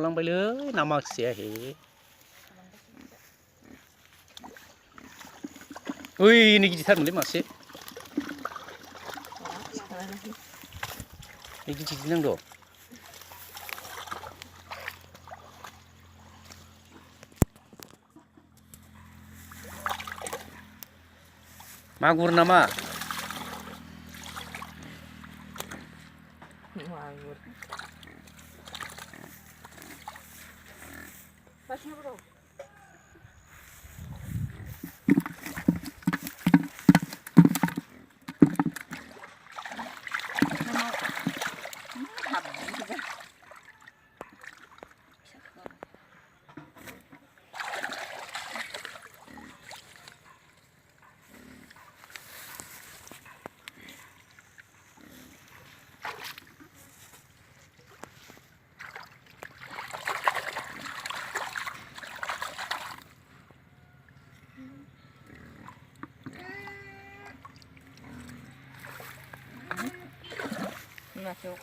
ลงไปเลยน้ำมันเสียเหอุ้ยนี่กี่ท่านเลยมาสินี่กี่ที่นั่งดูมากุรnama Pasnya bro. Masuk.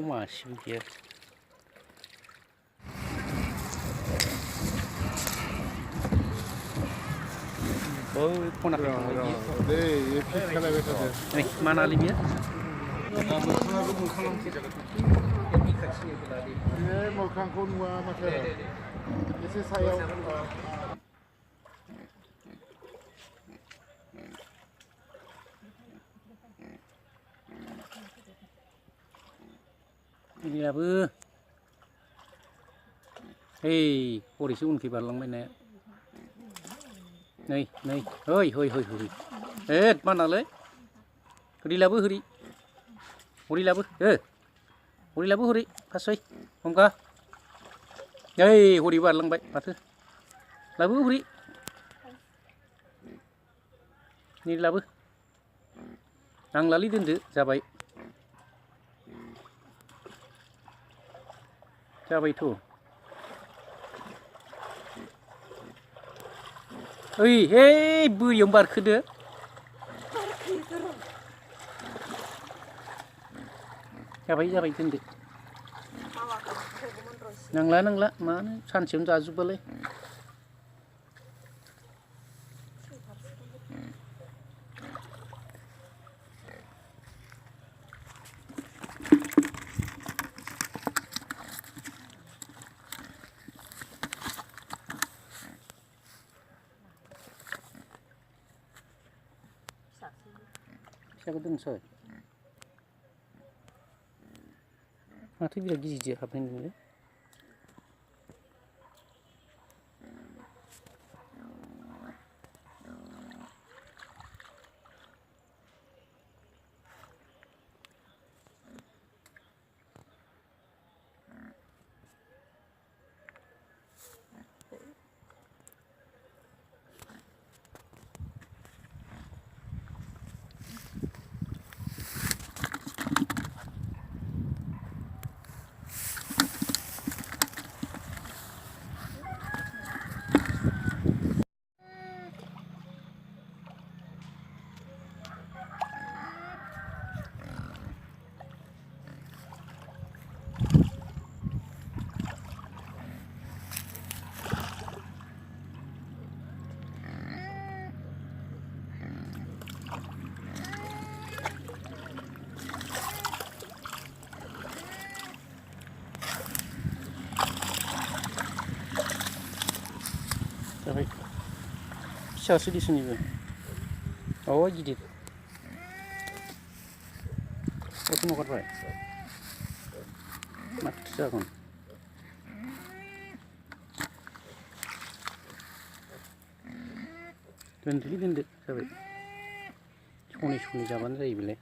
Masih dia. Oh, ponak lagi. Nih, mana libnya? Mau kangkung gua macam. Ini saya. Đi là bư, hey, cô đi xuống thì bà lông bên này, này, này, hơi, ê, bạn nào lấy, cứ đi là bư, đi, cô đi là bư, đi, phát xoay, không có, hey, cô đi bạn lông bên, phát thứ, là bư, đi là bư, đang là lý tin thứ, ra vậy. Coba itu. Oi, hei, bu yang bar kede. Coba itu nanti. Nangla, mana? Sancim jaju boleh. Siapa tuh soy? Mati bila gizi apa ini? जाबाय फिसासो दिसुनिबो अ गिदिर बेखौ हगारबाय माथो जागोन दोनदोलै दोनदो जाबाय सनै सनै जाबानो जायो बेलाय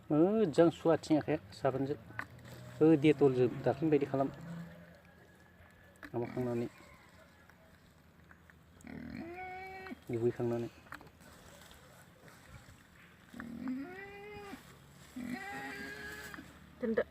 मोजां सु आथिं आखाया साबोनजों डेटलजों दाख्लैनि बायदि खालाम माबाखांनानै दुगैखांनानै दोनदो